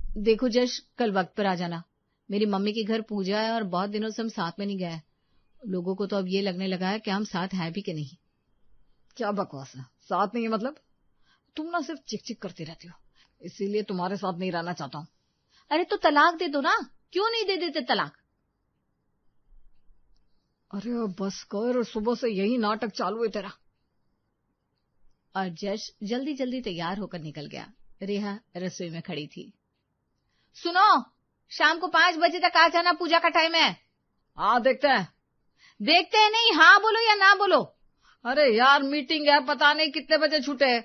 देखो जश, कल वक्त पर आ जाना। मेरी मम्मी के घर पूजा है और बहुत दिनों से हम साथ में नहीं गए। लोगों को तो अब ये लगने लगा है कि हम साथ हैं भी कि नहीं। क्या बकवास है, साथ नहीं है मतलब? तुम ना सिर्फ चिक चिक करती रहती हो, इसीलिए तुम्हारे साथ नहीं रहना चाहता हूँ। अरे तो तलाक दे दो ना, क्यों नहीं दे देते तलाक? अरे बस कर, सुबह से यही नाटक चालू है तेरा। और जश जल्दी जल्दी तैयार होकर निकल गया। रेहा रसोई में खड़ी थी। सुनो, शाम को 5 बजे तक आ जाना, पूजा का टाइम है। हाँ देखते हैं। देखते हैं नहीं, हाँ बोलो या ना बोलो। अरे यार मीटिंग है, पता नहीं कितने बजे छूटे।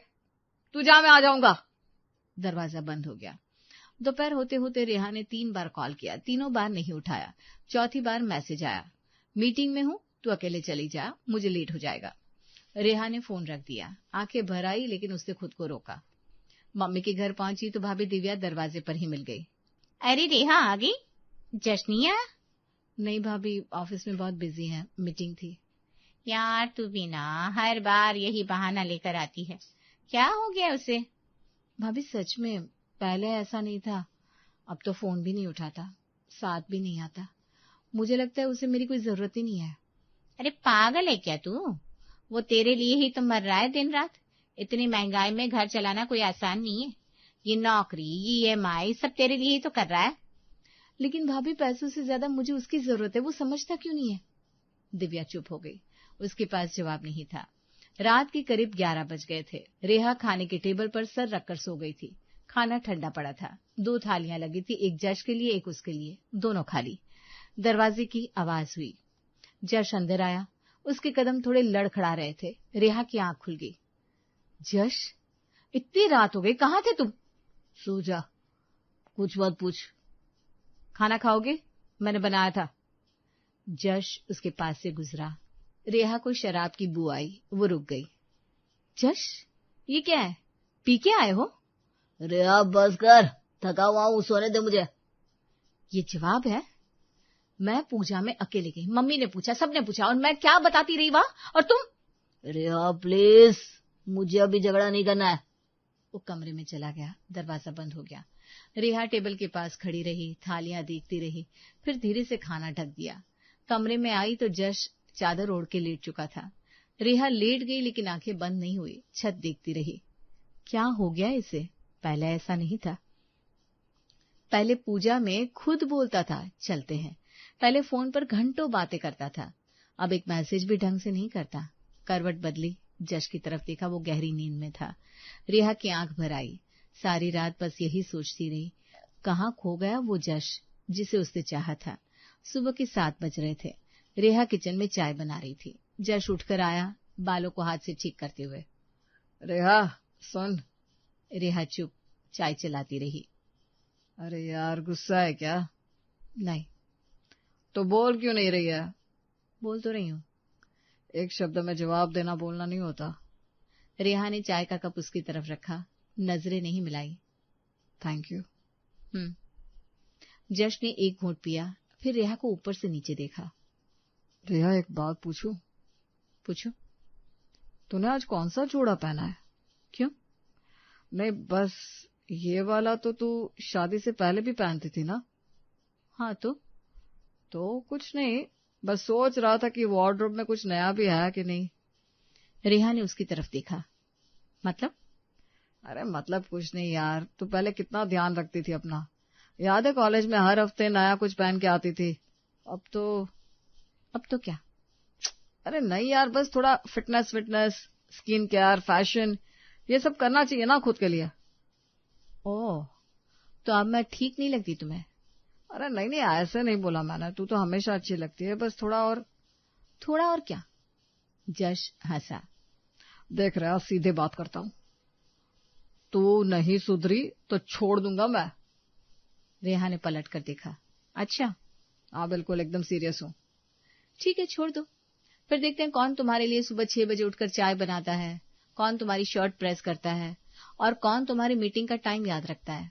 तू जा, मैं आ जाऊंगा। दरवाजा बंद हो गया। दोपहर होते होते रेहा ने 3 बार कॉल किया, तीनों बार नहीं उठाया। चौथी बार मैसेज आया, मीटिंग में हूं, तू अकेले चली जा, मुझे लेट हो जाएगा। रेहा ने फोन रख दिया, आंखें भर आई लेकिन उसने खुद को रोका। मम्मी के घर पहुंची तो भाभी दिव्या दरवाजे पर ही मिल गई। अरे रेहा आ गई, जश्न नहीं आया? नहीं भाभी, ऑफिस में बहुत बिजी है, मीटिंग थी। यार तू भी ना हर बार यही बहाना लेकर आती है, क्या हो गया उसे? भाभी सच में पहले ऐसा नहीं था, अब तो फोन भी नहीं उठाता, साथ भी नहीं आता। मुझे लगता है उसे मेरी कोई जरूरत ही नहीं है। अरे पागल है क्या तू? वो तेरे लिए ही तो मर रहा है दिन रात। इतनी महंगाई में घर चलाना कोई आसान नहीं है। ये नौकरी, ये EMI सब तेरे लिए ही तो कर रहा है। लेकिन भाभी पैसों से ज्यादा मुझे उसकी जरूरत है, वो समझता क्यों नहीं है? दिव्या चुप हो गई, उसके पास जवाब नहीं था। रात के करीब 11 बज गए थे। रेहा खाने के टेबल पर सर रखकर सो गई थी। खाना ठंडा पड़ा था, 2 थालियां लगी थी, एक जश के लिए एक उसके लिए, दोनों खाली। दरवाजे की आवाज हुई। जश अंदर आया, उसके कदम थोड़े लड़खड़ा रहे थे। रेहा की आंख खुल गई। जश, इतनी रात हो गई, कहाँ थे तुम? सो जा, कुछ मत पूछ। खाना खाओगे? मैंने बनाया था। जश उसके पास से गुजरा। रेहा को शराब की बू आई, वो रुक गई। जश, ये क्या है, पी के आए हो? रेहा बस कर, थका हुआ हूँ, सोने दे मुझे। ये जवाब है? मैं पूजा में अकेले गई, मम्मी ने पूछा, सबने पूछा, और मैं क्या बताती रही वहां, और तुम? रेहा प्लीज, मुझे अभी झगड़ा नहीं करना है। वो कमरे में चला गया, दरवाजा बंद हो गया। रेहा टेबल के पास खड़ी रही, थालियां देखती रही, फिर धीरे से खाना ढक दिया। कमरे में आई तो जश चादर ओढ़ के लेट चुका था। रेहा लेट गई लेकिन आंखें बंद नहीं हुई, छत देखती रही। क्या हो गया इसे? पहले ऐसा नहीं था। पहले पूजा में खुद बोलता था चलते हैं, पहले फोन पर घंटों बातें करता था, अब एक मैसेज भी ढंग से नहीं करता। करवट बदली, जश की तरफ देखा, वो गहरी नींद में था। रेहा की आंख भर आई, सारी रात बस यही सोचती रही, कहाँ खो गया वो जश जिसे उसने चाहा था। सुबह के 7 बज रहे थे। रेहा किचन में चाय बना रही थी। जश उठकर आया, बालों को हाथ से ठीक करते हुए। रेहा सुन। रेहा चुप, चाय चलाती रही। अरे यार, गुस्सा है क्या? नहीं। तो बोल क्यों नहीं रही है? बोल तो रही हूँ। एक शब्द में जवाब देना बोलना नहीं होता। रेहा ने चाय का कप उसकी तरफ रखा, नजरें नहीं मिलाई। Thank you. जश ने एक घूंट पिया, फिर रेहा को ऊपर से नीचे देखा। रेहा एक बात पूछूं? पूछो। तूने आज कौन सा जोड़ा पहना है? क्यों? नहीं बस ये वाला तो तू शादी से पहले भी पहनती थी ना? हाँ तो कुछ नहीं, बस सोच रहा था कि वार्डरोब में कुछ नया भी है कि नहीं। रेहा ने उसकी तरफ देखा। मतलब? अरे मतलब कुछ नहीं यार, तू पहले कितना ध्यान रखती थी अपना, याद है कॉलेज में हर हफ्ते नया कुछ पहन के आती थी। अब तो क्या? अरे नहीं यार, बस थोड़ा फिटनेस स्किन केयर, फैशन, ये सब करना चाहिए ना खुद के लिए। ओह, तो अब मैं ठीक नहीं लगती तुम्हें? अरे नहीं ऐसे नहीं बोला मैंने, तू तो हमेशा अच्छी लगती है, बस थोड़ा और क्या? जश हंसा। देख रहा, सीधे बात करता हूँ, तू नहीं सुधरी तो छोड़ दूंगा मैं। रेहा ने पलट कर देखा। अच्छा? हाँ बिल्कुल, एकदम सीरियस हूँ। ठीक है, छोड़ दो। फिर देखते हैं कौन तुम्हारे लिए सुबह 6 बजे उठकर चाय बनाता है, कौन तुम्हारी शर्ट प्रेस करता है, और कौन तुम्हारी मीटिंग का टाइम याद रखता है।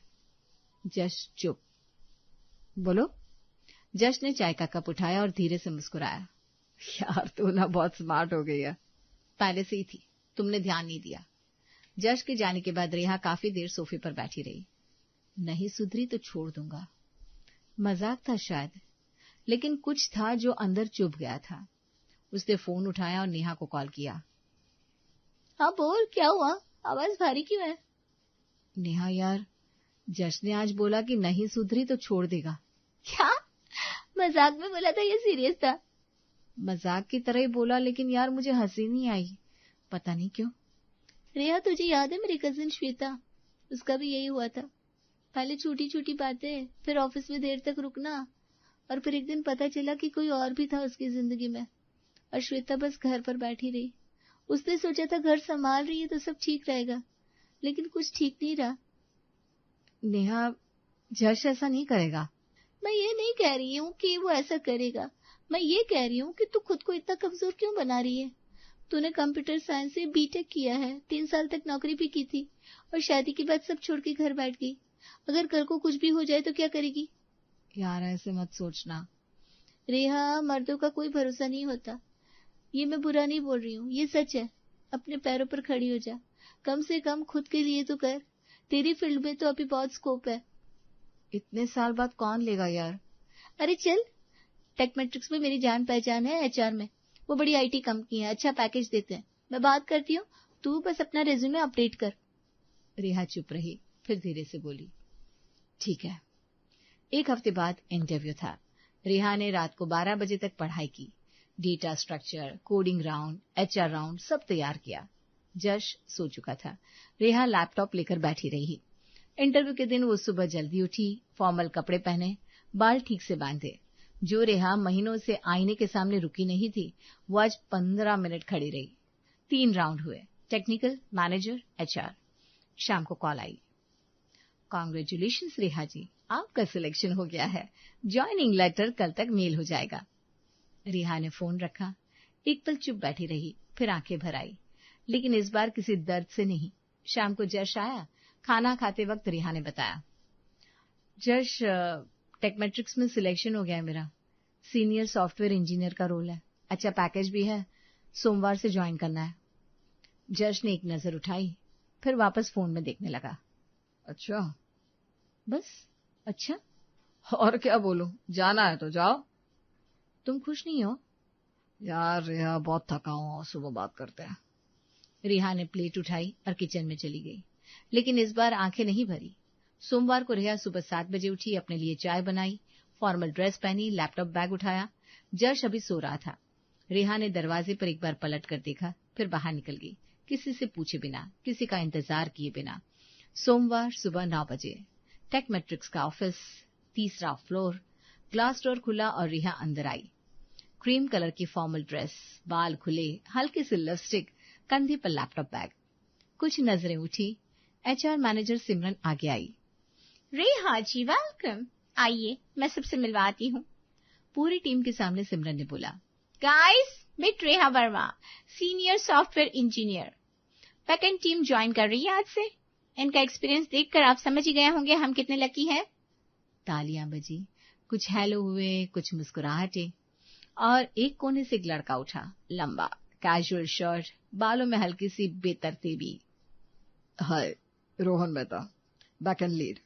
जश चुप। बोलो। जश ने चाय का कप उठाया और धीरे से मुस्कुराया। यार तू ना बहुत स्मार्ट हो गई है। पहले से ही थी, तुमने ध्यान नहीं दिया। जश के जाने के बाद रेहा काफी देर सोफे पर बैठी रही। नहीं सुधरी तो छोड़ दूंगा। मजाक था शायद, लेकिन कुछ था जो अंदर चुभ गया था। उसने फोन उठाया और नेहा को कॉल किया। हाँ बोल, क्या हुआ? आवाज भारी क्यों है? नेहा यार, जश ने आज बोला कि नहीं सुधरी तो छोड़ देगा। क्या? मजाक में बोला था या सीरियस था? मजाक की तरह ही बोला, लेकिन यार मुझे हंसी नहीं आई, पता नहीं क्यों। रेहा, तुझे याद है मेरी कजिन श्वेता? उसका भी यही हुआ था। पहले छोटी छोटी बातें, फिर ऑफिस में देर तक रुकना, और फिर एक दिन पता चला कि कोई और भी था उसकी जिंदगी में, और श्वेता बस घर पर बैठी रही। उसने सोचा था घर संभाल रही है तो सब ठीक रहेगा, लेकिन कुछ ठीक नहीं रहा। नेहा, जश ऐसा नहीं करेगा। मैं ये नहीं कह रही हूँ कि वो ऐसा करेगा, मैं ये कह रही हूँ कि तू खुद को इतना कमजोर क्यों बना रही है? तूने कंप्यूटर साइंस से बीटेक किया है, 3 साल तक नौकरी भी की थी, और शादी के बाद सब छोड़ के घर बैठ गई। अगर कल को कुछ भी हो जाए तो क्या करेगी? यार ऐसे मत सोचना। रेहा, मर्दों का कोई भरोसा नहीं होता। ये मैं बुरा नहीं बोल रही हूँ, ये सच है। अपने पैरों पर खड़ी हो जा, कम से कम खुद के लिए तो कर। तेरी फील्ड में तो अभी बहुत स्कोप है। इतने साल बाद कौन लेगा यार? अरे चल, टेकमेट्रिक्स में मेरी जान पहचान है एचआर में। वो बड़ी आईटी कंपनी है, अच्छा पैकेज देते हैं। मैं बात करती हूँ, तू बस अपना रेज्यूमे अपडेट कर। रेहा चुप रही, फिर धीरे से बोली, ठीक है। 1 हफ्ते बाद इंटरव्यू था। रेहा ने रात को 12 बजे तक पढ़ाई की। Data structure, coding round, HR round सब तैयार किया। जश सो चुका था। रेहा लैपटॉप लेकर बैठी रही। इंटरव्यू के दिन वो सुबह जल्दी उठी, फॉर्मल कपड़े पहने, बाल ठीक से बांधे। जो रेहा महीनों से आईने के सामने रुकी नहीं थी, वो आज 15 मिनट खड़ी रही। 3 राउंड हुए, टेक्निकल, मैनेजर, एचआर। शाम को कॉल आई। कांग्रेचुलेशंस रेहा जी, आपका सिलेक्शन हो गया है। ज्वाइनिंग लेटर कल तक मेल हो जाएगा। रेहा ने फोन रखा, एक पल चुप बैठी रही, फिर आंखें भर आई, लेकिन इस बार किसी दर्द से नहीं। शाम को जश आया। खाना खाते वक्त रेहा ने बताया, जश, टेकमेट्रिक्स में सिलेक्शन हो गया है मेरा। सीनियर सॉफ्टवेयर इंजीनियर का रोल है, अच्छा पैकेज भी है, सोमवार से ज्वाइन करना है। जश ने एक नजर उठाई, फिर वापस फोन में देखने लगा। अच्छा? बस अच्छा? और क्या बोलूं, जाना है तो जाओ। तुम खुश नहीं हो? यार रेहा, बहुत थका हूं, सुबह बात करते हैं। रेहा ने प्लेट उठाई और किचन में चली गई, लेकिन इस बार आंखें नहीं भरी। सोमवार को रेहा सुबह 7 बजे उठी, अपने लिए चाय बनाई, फॉर्मल ड्रेस पहनी, लैपटॉप बैग उठाया। जश अभी सो रहा था। रेहा ने दरवाजे पर एक बार पलट कर देखा, फिर बाहर निकल गई, किसी से पूछे बिना, किसी का इंतजार किए बिना। सोमवार सुबह 9 बजे, टेकमेट्रिक्स का ऑफिस, 3रा फ्लोर। ग्लास डोर खुला और रेहा अंदर आई। क्रीम कलर की फॉर्मल ड्रेस, बाल खुले, हल्के से लिपस्टिक, कंधे पर लैपटॉप बैग। कुछ नजरें उठी, एचआर मैनेजर सिमरन आगे आई। रेहा जी वेलकम, आइए मैं सबसे मिलवाती हूँ। पूरी टीम के सामने सिमरन ने बोला, guys, meet Reha Verma, senior software engineer. Backend team join कर रही है आज से। इनका एक्सपीरियंस देखकर आप समझ ही गए होंगे हम कितने लकी हैं। तालियां बजी, कुछ हेलो हुए, कुछ मुस्कुराहटे, और एक कोने से एक लड़का उठा, लंबा, कैजुअल शर्ट, बालों में हल्की सी बेतरतीबी। हाय, रोहन मेहता, बैकएंड लीड,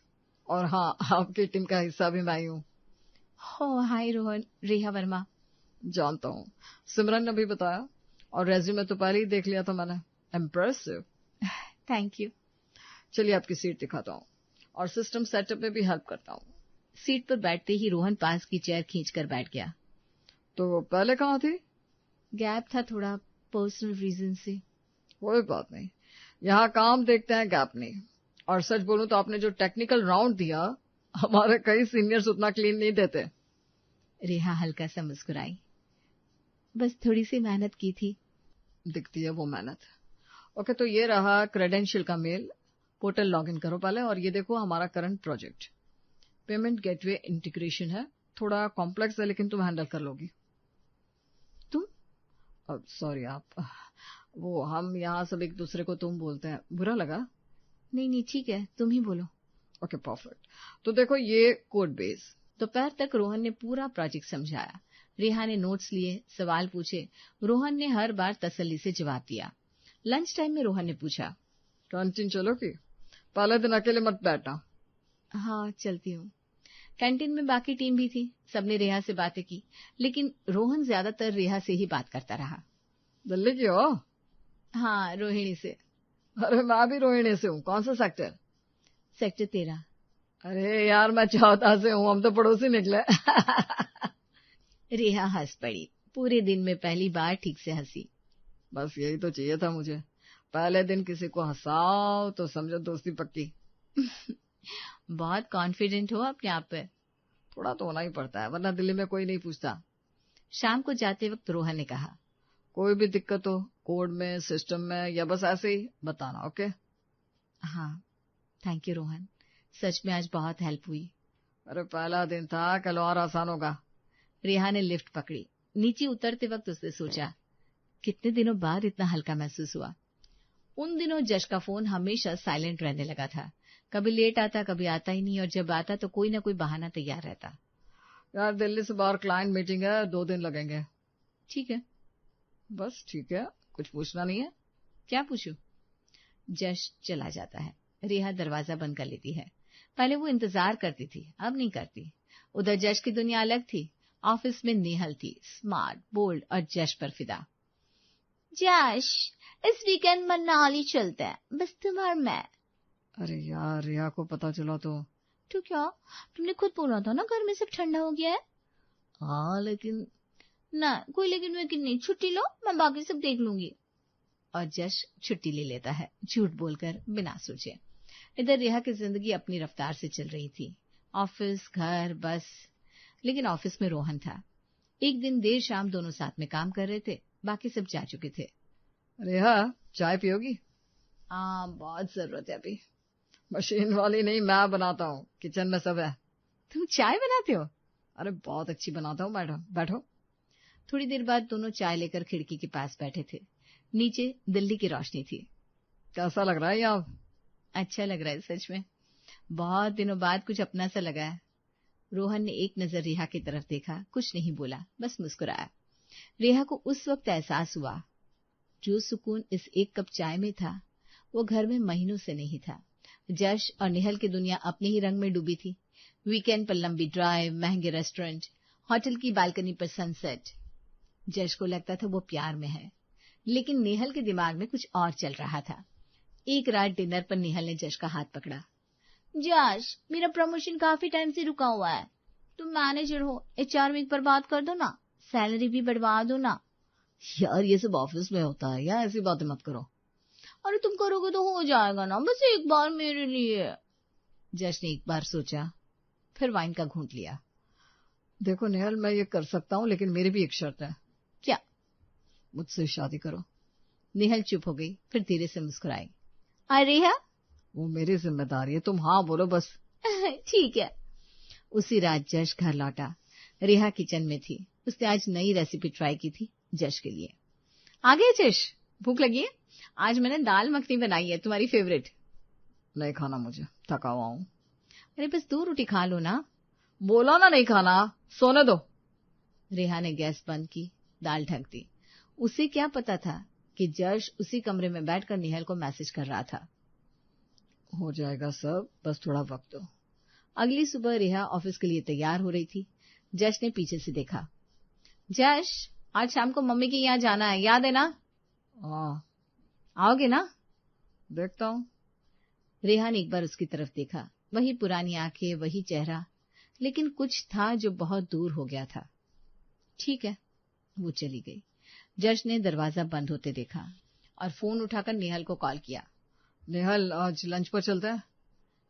और हाँ, आपकी टीम का हिस्सा भी मैं ही हूँ। हो हाय रोहन, रेहा वर्मा। जानता हूँ, सिमरन ने भी बताया, और रेज्यूमे तो पहले ही देख लिया था मैंने। इम्प्रेसिव। Thank you. चलिए आपकी सीट दिखाता हूँ, और सिस्टम सेटअप में भी हेल्प करता हूँ। सीट पर बैठते ही रोहन पास की चेयर खींचकर बैठ गया। तो पहले कहाँ थी? गैप था थोड़ा, पर्सनल रीजन से। कोई बात नहीं, यहाँ काम देखते हैं, गैप नहीं। और सच बोलूं तो आपने जो टेक्निकल राउंड दिया, हमारे कई सीनियर्स उतना क्लीन नहीं देते। रेहा हल्का सा मुस्कुराई, बस थोड़ी सी मेहनत की थी। दिखती है वो मेहनत। ओके, तो ये रहा क्रेडेंशियल का मेल। पोर्टल लॉगिन करो पहले, और ये देखो हमारा current project. Payment gateway integration है, थोड़ा कॉम्प्लेक्स है, लेकिन तुम हैंडल कर लोगी। तुम? सॉरी आप, वो हम यहाँ सब एक दूसरे को तुम बोलते हैं, बुरा लगा? नहीं ठीक है, तुम ही बोलो। Okay perfect. तो देखो ये कोड बेस। दोपहर तक रोहन ने पूरा प्रोजेक्ट समझाया। रेहा ने नोट्स लिए, सवाल पूछे। रोहन ने हर बार तसल्ली से जवाब दिया। लंच टाइम में रोहन ने पूछा, कैंटीन चलो कि? पहले दिन अकेले मत बैठना। हाँ, चलती हूँ। कैंटीन में बाकी टीम भी थी, सबने रेहा से बातें की, लेकिन रोहन ज्यादातर रेहा से ही बात करता रहा। दिल्ली की हो? हाँ, रोहिणी से। अरे मैं भी रोहिणी से हूँ। कौन सा सेक्टर? सेक्टर 13। अरे यार मैं चौथा से हूँ, हम तो पड़ोसी निकले। रेहा हंस पड़ी, पूरे दिन में पहली बार ठीक से हंसी। बस यही तो चाहिए था मुझे, पहले दिन किसी को हंसाओ तो समझो दोस्ती पक्की। बहुत कॉन्फिडेंट हो अपने आप पे। थोड़ा तो होना ही पड़ता है, वरना दिल्ली में कोई नहीं पूछता। शाम को जाते वक्त रोहन ने कहा, कोई भी दिक्कत हो कोड में, सिस्टम में, या बस ऐसे ही बताना, ओके? हाँ, थैंक यू रोहन, सच में आज बहुत हेल्प हुई। अरे पहला दिन था, कल और आसान होगा। रेहा ने लिफ्ट पकड़ी। नीचे उतरते वक्त उसने सोचा, कितने दिनों बाद इतना हल्का महसूस हुआ। उन दिनों जश का फोन हमेशा साइलेंट रहने लगा था, कभी लेट आता, कभी आता ही नहीं, और जब आता तो कोई ना कोई बहाना तैयार रहता। यार दिल्ली से बाहर क्लाइंट मीटिंग है, 2 दिन लगेंगे। ठीक है। बस ठीक है, कुछ पूछना नहीं है? क्या पूछूं? जश चला जाता है, रेहा दरवाजा बंद कर लेती है। पहले वो इंतजार करती थी, अब नहीं करती। उधर जश की दुनिया अलग थी। ऑफिस में नेहल थी, स्मार्ट, बोल्ड और जश पर फिदा। जश, इस वीकेंड मनाली चलते हैं, बस तुम और मैं। अरे यार रिया को पता चला तो क्या? तुमने खुद बोला था ना घर में सब ठंडा हो गया है। हाँ लेकिन ना, कोई लेकिन वेकिन नहीं, छुट्टी लो, मैं बाकी सब देख लूंगी। और जश छुट्टी ले लेता है, झूठ बोलकर, बिना सोचे। इधर रेहा की जिंदगी अपनी रफ्तार से चल रही थी, ऑफिस, घर, बस। लेकिन ऑफिस में रोहन था। एक दिन देर शाम दोनों साथ में काम कर रहे थे, बाकी सब जा चुके थे। रेहा चाय पियोगी? हाँ, बहुत जरूरत है अभी। मशीन वाली नहीं, मैं बनाता हूँ, किचन में सब है। तुम चाय बनाते हो? अरे बहुत अच्छी बनाता हूँ मैडम, बैठो। थोड़ी देर बाद दोनों चाय लेकर खिड़की के पास बैठे थे। नीचे दिल्ली की रोशनी थी। कैसा लग रहा है यहाँ? अच्छा लग रहा है सच में, बहुत दिनों बाद कुछ अपना सा लगा है। रोहन ने एक नजर रेहा की तरफ देखा, कुछ नहीं बोला, बस मुस्कुराया। रेहा को उस वक्त एहसास हुआ, जो सुकून इस एक कप चाय में था वो घर में महीनों से नहीं था। जश और निहल की दुनिया अपने ही रंग में डूबी थी। वीकेंड पर लंबी ड्राइव, महंगे रेस्टोरेंट, होटल की बालकनी पर सनसेट। जश को लगता था वो प्यार में है, लेकिन नेहल के दिमाग में कुछ और चल रहा था। एक रात डिनर पर नेहल ने जश का हाथ पकड़ा। जश, मेरा प्रमोशन काफी टाइम से रुका हुआ है, तुम मैनेजर हो, HR वीक पर बात कर दो ना, सैलरी भी बढ़वा दो ना। यार ये सब ऑफिस में होता है, या ऐसी बातें मत करो। अरे तुम करोगे तो हो जाएगा ना, बस एक बार मेरे लिए। जश ने एक बार सोचा, फिर वाइन का घूंट लिया। देखो नेहल, मैं ये कर सकता हूँ, लेकिन मेरी भी एक शर्त है। क्या? मुझसे शादी करो। नेहल चुप हो गई, फिर धीरे से मुस्कुराई। अरे हा? वो मेरी जिम्मेदारी है, तुम हाँ बोलो बस। ठीक है। उसी रात जश घर लौटा। रेहा किचन में थी, उसने आज नई रेसिपी ट्राई की थी जश के लिए। आ गए जश, भूख लगी है? आज मैंने दाल मखनी बनाई है, तुम्हारी फेवरेट। नहीं खाना मुझे, थका हुआ हूँ। अरे बस 2 रोटी खा लो ना। बोला ना नहीं खाना, सोने दो। रेहा ने गैस बंद की, दाल ढक दी। उसे क्या पता था कि जश उसी कमरे में बैठकर निहल को मैसेज कर रहा था। हो जाएगा सब, बस थोड़ा वक्त दो। अगली सुबह रेहा ऑफिस के लिए तैयार हो रही थी। जश ने पीछे से देखा। जश, आज शाम को मम्मी के यहाँ जाना है, याद है ना? हाँ। आओगे ना? देखता हूँ। रेहा ने एक बार उसकी तरफ देखा, वही पुरानी आंखें, वही चेहरा, लेकिन कुछ था जो बहुत दूर हो गया था। ठीक है, वो चली गई। जश ने दरवाजा बंद होते देखा और फोन उठाकर नेहल को कॉल किया। नेहल, आज लंच पर चलते हैं?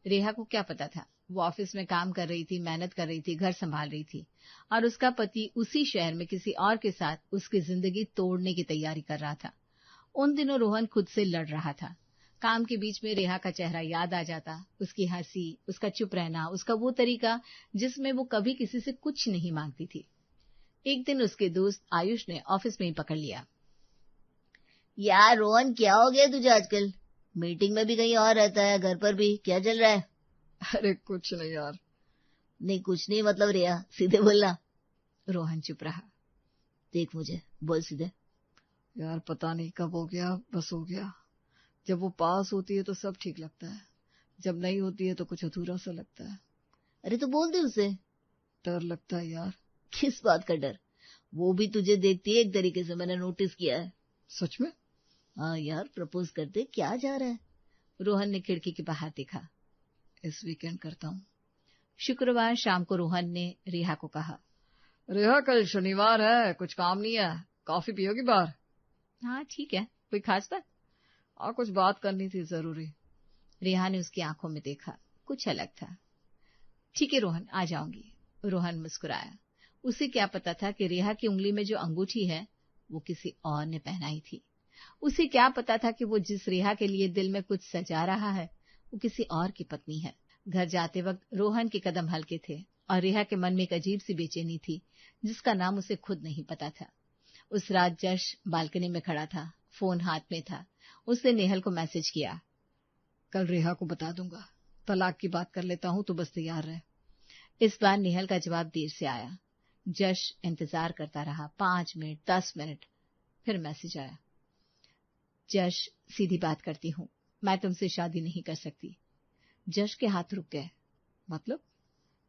रेहा को क्या पता था, वो ऑफिस में काम कर रही थी, मेहनत कर रही थी, घर संभाल रही थी, और उसका पति उसी शहर में किसी और के साथ उसकी जिंदगी तोड़ने की तैयारी कर रहा था। उन दिनों रोहन खुद से लड़ रहा था। काम के बीच में रेहा का चेहरा याद आ जाता, उसकी हंसी, उसका चुप रहना, उसका वो तरीका जिसमें वो कभी किसी से कुछ नहीं मांगती थी। एक दिन उसके दोस्त आयुष ने ऑफिस में ही पकड़ लिया। यार रोहन, क्या हो गया तुझे आजकल? मीटिंग में भी कहीं और रहता है, घर पर भी, क्या चल रहा है? अरे कुछ नहीं यार। नहीं कुछ नहीं मतलब रिया, सीधे बोलना। रोहन चुप रहा। देख मुझे, बोल सीधे। यार पता नहीं कब हो गया, बस हो गया। जब वो पास होती है तो सब ठीक लगता है, जब नहीं होती है तो कुछ अधूरा सा लगता है। अरे तो बोल दे उसे। डर लगता है यार। किस बात का डर? वो भी तुझे देखती है एक तरीके से, मैंने नोटिस किया है। सच में? हाँ यार, प्रपोज करते क्या जा रहा है? रोहन ने खिड़की के बाहर देखा। इस वीकेंड करता हूँ। शुक्रवार शाम को रोहन ने रेहा को कहा, रेहा कल शनिवार है, कुछ काम नहीं है, कॉफी पियोगी बाहर? हाँ ठीक है, कोई खास बात? हाँ कुछ बात करनी थी जरूरी। रेहा ने उसकी आंखों में देखा, कुछ अलग था। ठीक है रोहन, आ जाऊंगी। रोहन मुस्कुराया। उसे क्या पता था कि रेहा की उंगली में जो अंगूठी है वो किसी और ने पहनाई थी। उसे क्या पता था कि वो जिस रेहा के लिए दिल में कुछ सजा रहा है वो किसी और की पत्नी है। घर जाते वक्त रोहन के कदम हल्के थे और रेहा के मन में एक अजीब सी बेचैनी थी जिसका नाम उसे खुद नहीं पता था। उस रात जश बालकनी में खड़ा था, फोन हाथ में था। उसने नेहल को मैसेज किया, कल रेहा को बता दूंगा, तलाक की बात कर लेता हूँ तो बस तैयार रहे। इस बार नेहल का जवाब देर से आया। जश इंतजार करता रहा 5 मिनट 10 मिनट, फिर मैसेज आया, जश सीधी बात करती हूँ, मैं तुमसे शादी नहीं कर सकती। जश के हाथ रुक गए। मतलब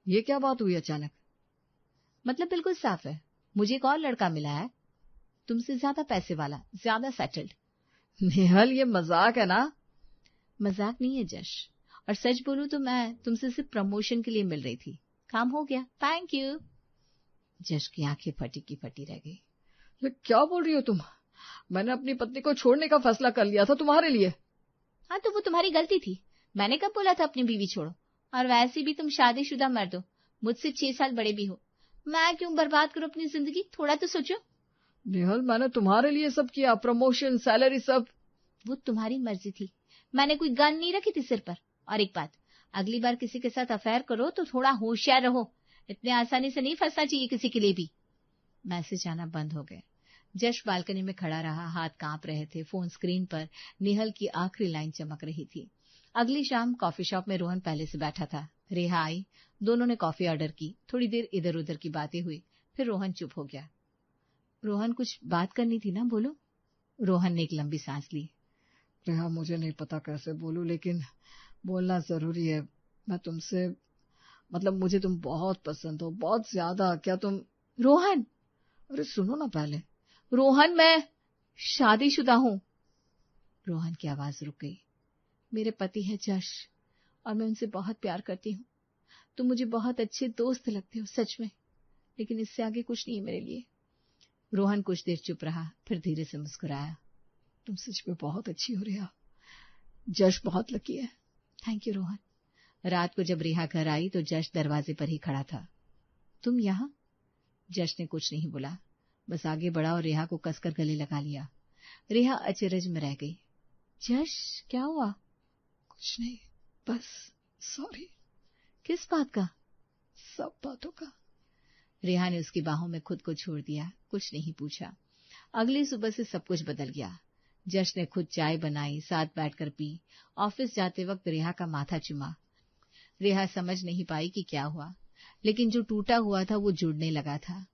ये क्या बात हुई अचानक? मतलब बिल्कुल साफ है, मुझे एक और लड़का मिला है, तुमसे ज्यादा पैसे वाला, ज्यादा सेटल्ड। नेहल ये मजाक है ना? मजाक नहीं है जश, और सच बोलूं तो मैं तुमसे सिर्फ प्रमोशन के लिए मिल रही थी। काम हो गया, थैंक यू। जश की आंखें फटी की फटी रह गई। ये क्या बोल रही हो तुम? मैंने अपनी पत्नी को छोड़ने का फैसला कर लिया था तुम्हारे लिए। हाँ तो वो तुम्हारी गलती थी, मैंने कब बोला था अपनी बीवी छोड़ो? और वैसे भी तुम शादीशुदा मर्द हो, मुझसे 6 साल बड़े भी हो, मैं क्यों बर्बाद करूं अपनी जिंदगी? थोड़ा तो सोचो। नेहल मैंने तुम्हारे लिए सब किया, प्रमोशन सैलरी सब। वो तुम्हारी मर्जी थी, मैंने कोई गन नहीं रखी थी सिर पर। और एक बात, अगली बार किसी के साथ अफेयर करो तो थोड़ा होशियार रहो, इतने आसानी से नहीं फंसना चाहिए किसी के लिए भी। मैसेज आना बंद हो गए। जश बालकनी में खड़ा रहा, हाथ कांप रहे थे। फोन स्क्रीन पर नेहल की आखिरी लाइन चमक रही थी। अगली शाम कॉफी शॉप में रोहन पहले से बैठा था। रेहा आई, दोनों ने कॉफी ऑर्डर की। थोड़ी देर इधर उधर की बातें हुई, फिर रोहन चुप हो गया। रोहन कुछ बात करनी थी ना, बोलो। रोहन ने एक लंबी सांस ली। रेहा मुझे नहीं पता कैसे बोलूं, लेकिन बोलना जरूरी है। मैं तुमसे, मतलब मुझे तुम बहुत पसंद हो, बहुत ज्यादा। क्या तुम? रोहन, अरे सुनो ना पहले। रोहन मैं शादीशुदा हूं। रोहन की आवाज रुक गई। मेरे पति है जश और मैं उनसे बहुत प्यार करती हूँ। तुम मुझे बहुत अच्छे दोस्त लगते हो सच में, लेकिन इससे आगे कुछ नहीं है मेरे लिए। रोहन कुछ देर चुप रहा, फिर धीरे से मुस्कुराया। तुम सच में बहुत अच्छी हो रेहा, जश बहुत लकी है। Thank you Rohan. रात को जब रेहा घर आई तो जश दरवाजे पर ही खड़ा था। तुम यहाँ? जश ने कुछ नहीं बोला, बस आगे बढ़ा और रेहा को कसकर गले लगा लिया। रेहा अचरज में रह गई। जश क्या हुआ? कुछ नहीं, बस सॉरी। किस बात का? सब बातों का। रेहा ने उसकी बाहों में खुद को छोड़ दिया, कुछ नहीं पूछा। अगली सुबह से सब कुछ बदल गया। जश ने खुद चाय बनाई, साथ बैठकर पी। ऑफिस जाते वक्त रेहा का माथा चुमा। रेहा समझ नहीं पाई कि क्या हुआ, लेकिन जो टूटा हुआ था वो जुड़ने लगा था।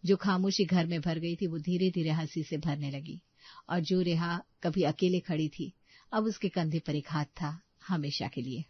जो खामोशी घर में भर गई थी वो धीरे धीरे हंसी से भरने लगी। और जो रेहा कभी अकेले खड़ी थी, अब उसके कंधे पर एक हाथ था, हमेशा के लिए।